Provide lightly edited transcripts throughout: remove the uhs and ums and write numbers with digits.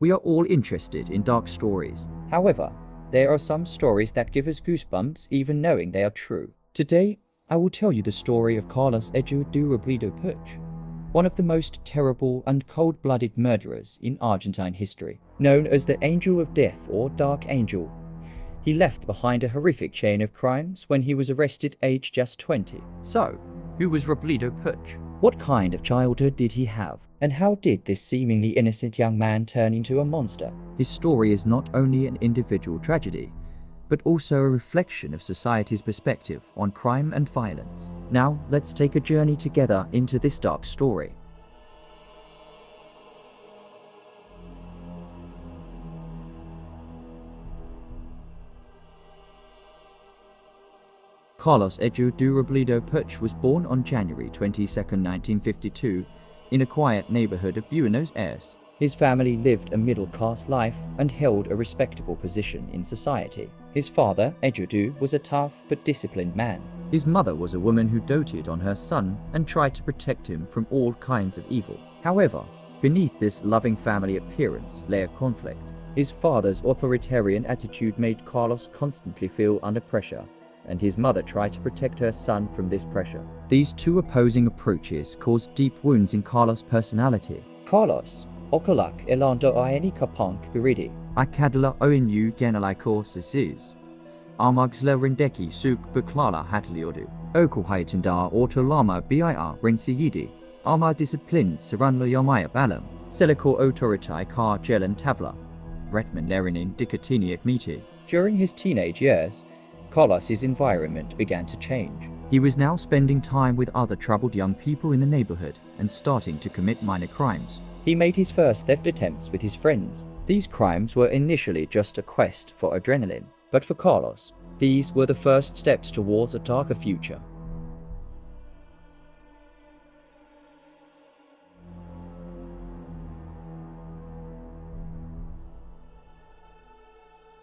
We are all interested in dark stories. However, there are some stories that give us goosebumps even knowing they are true. Today, I will tell you the story of Carlos Eduardo Robledo Puch, one of the most terrible and cold-blooded murderers in Argentine history. Known as the Angel of Death or Dark Angel, he left behind a horrific chain of crimes when he was arrested aged just 20. So, who was Robledo Puch? What kind of childhood did he have? And how did this seemingly innocent young man turn into a monster? His story is not only an individual tragedy, but also a reflection of society's perspective on crime and violence. Now, let's take a journey together into this dark story. Carlos Eduardo Robledo Puch was born on January 22, 1952, in a quiet neighborhood of Buenos Aires. His family lived a middle-class life and held a respectable position in society. His father, Eduardo, was a tough but disciplined man. His mother was a woman who doted on her son and tried to protect him from all kinds of evil. However, beneath this loving family appearance lay a conflict. His father's authoritarian attitude made Carlos constantly feel under pressure, and his mother tried to protect her son from this pressure. These two opposing approaches caused deep wounds in Carlos' personality. Carlos, okalak elando ieni kapank biridi. Akadala onu genelaiko sesiz. Armagsla rindeki suk buklala hatliodu. Okulhaitanda ortolama bir rinsiyidi. Arma discipline saranlo yomaya balam. Seliko autoritai kar jelen tavla. Retman lerinin dikatiniak miti. During his teenage years, Carlos's environment began to change. He was now spending time with other troubled young people in the neighborhood and starting to commit minor crimes. He made his first theft attempts with his friends. These crimes were initially just a quest for adrenaline, but for Carlos, these were the first steps towards a darker future.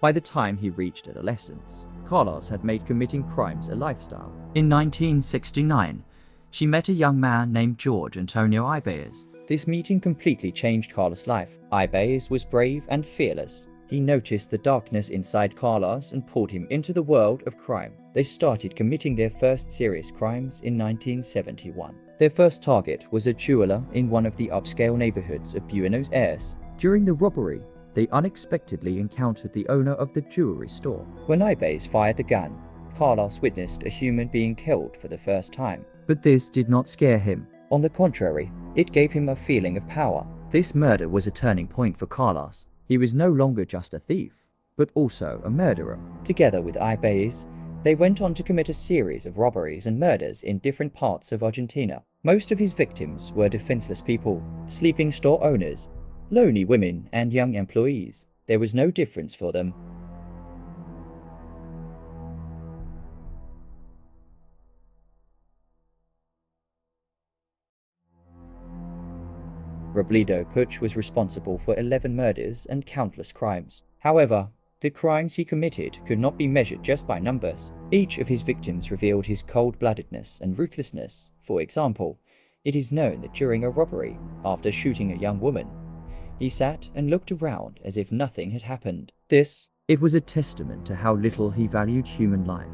By the time he reached adolescence, Carlos had made committing crimes a lifestyle. In 1969, she met a young man named Jorge Antonio Ibaez. This meeting completely changed Carlos' life. Ibaez was brave and fearless. He noticed the darkness inside Carlos and pulled him into the world of crime. They started committing their first serious crimes in 1971. Their first target was a jeweler in one of the upscale neighborhoods of Buenos Aires. During the robbery, they unexpectedly encountered the owner of the jewelry store. When Ibaez fired the gun, Carlos witnessed a human being killed for the first time. But this did not scare him. On the contrary, it gave him a feeling of power. This murder was a turning point for Carlos. He was no longer just a thief, but also a murderer. Together with Ibaez, they went on to commit a series of robberies and murders in different parts of Argentina. Most of his victims were defenseless people, sleeping store owners, lonely women, and young employees. There was no difference for them. Robledo Puch was responsible for 11 murders and countless crimes. However, the crimes he committed could not be measured just by numbers. Each of his victims revealed his cold-bloodedness and ruthlessness. For example, it is known that during a robbery, after shooting a young woman, he sat and looked around as if nothing had happened. It was a testament to how little he valued human life.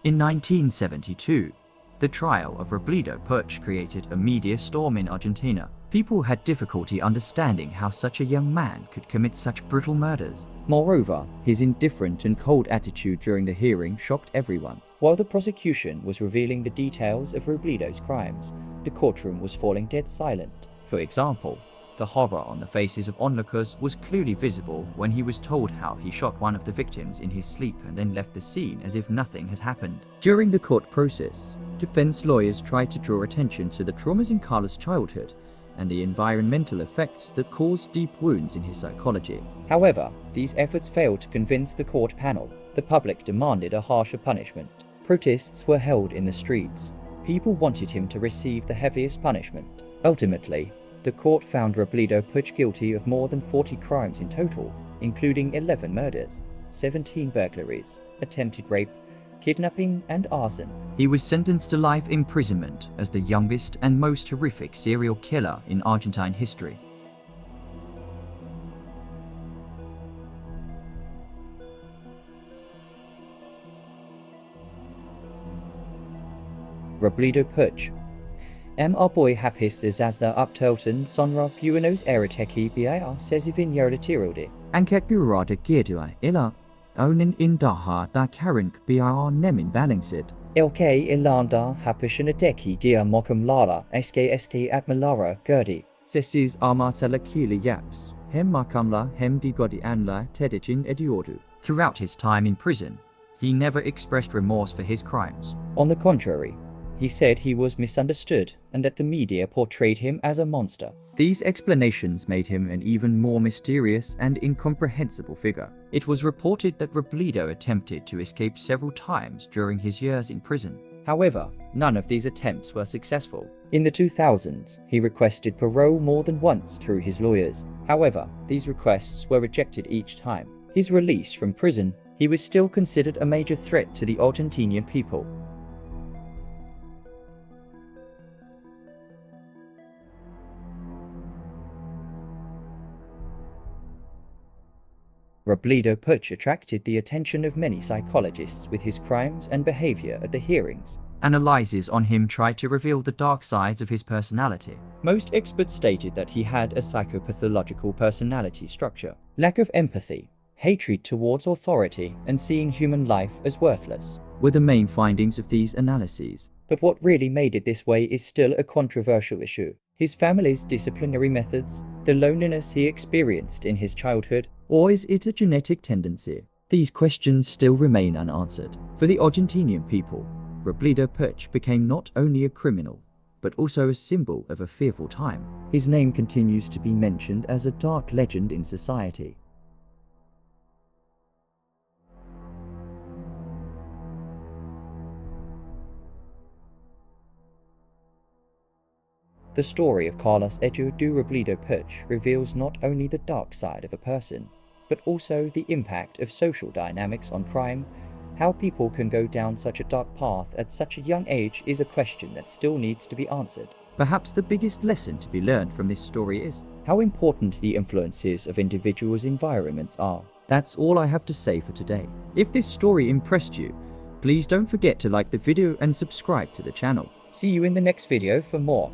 In 1972, the trial of Robledo Puch created a media storm in Argentina. People had difficulty understanding how such a young man could commit such brutal murders. Moreover, his indifferent and cold attitude during the hearing shocked everyone. While the prosecution was revealing the details of Robledo's crimes, the courtroom was falling dead silent. For example, the horror on the faces of onlookers was clearly visible when he was told how he shot one of the victims in his sleep and then left the scene as if nothing had happened. During the court process, defense lawyers tried to draw attention to the traumas in Carlos' childhood and the environmental effects that caused deep wounds in his psychology. However, these efforts failed to convince the court panel. The public demanded a harsher punishment. Protests were held in the streets. People wanted him to receive the heaviest punishment. Ultimately, the court found Robledo Puch guilty of more than 40 crimes in total, including 11 murders, 17 burglaries, attempted rape, kidnapping, and arson. He was sentenced to life imprisonment as the youngest and most horrific serial killer in Argentine history. Robledo Puch. Boy hapis zazda uptelton sonra buenos eriteki bir sezivin yaratirode. Ankek birada gedua ila onin indaha da karink bir nemin balingsid. Ilke ilanda hapishunadeki dia mokum lara sk admilara gurdi. Sesiz armatala kili yaps. Hem makamla hem digodi anla tedicin ediodu. Throughout his time in prison, he never expressed remorse for his crimes. On the contrary, he said he was misunderstood and that the media portrayed him as a monster. These explanations made him an even more mysterious and incomprehensible figure. It was reported that Robledo attempted to escape several times during his years in prison. However, none of these attempts were successful. In the 2000s, he requested parole more than once through his lawyers. However, these requests were rejected each time. His release from prison, he was still considered a major threat to the Argentinian people. Robledo Puch attracted the attention of many psychologists with his crimes and behavior at the hearings. Analyses on him tried to reveal the dark sides of his personality. Most experts stated that he had a psychopathological personality structure, lack of empathy, hatred towards authority, and seeing human life as worthless were the main findings of these analyses. But what really made it this way is still a controversial issue. His family's disciplinary methods, the loneliness he experienced in his childhood, or is it a genetic tendency? These questions still remain unanswered. For the Argentinian people, Robledo Puch became not only a criminal, but also a symbol of a fearful time. His name continues to be mentioned as a dark legend in society. The story of Carlos Eduardo Robledo Puch reveals not only the dark side of a person, but also the impact of social dynamics on crime. How people can go down such a dark path at such a young age is a question that still needs to be answered. Perhaps the biggest lesson to be learned from this story is how important the influences of individuals' environments are. That's all I have to say for today. If this story impressed you, please don't forget to like the video and subscribe to the channel. See you in the next video for more.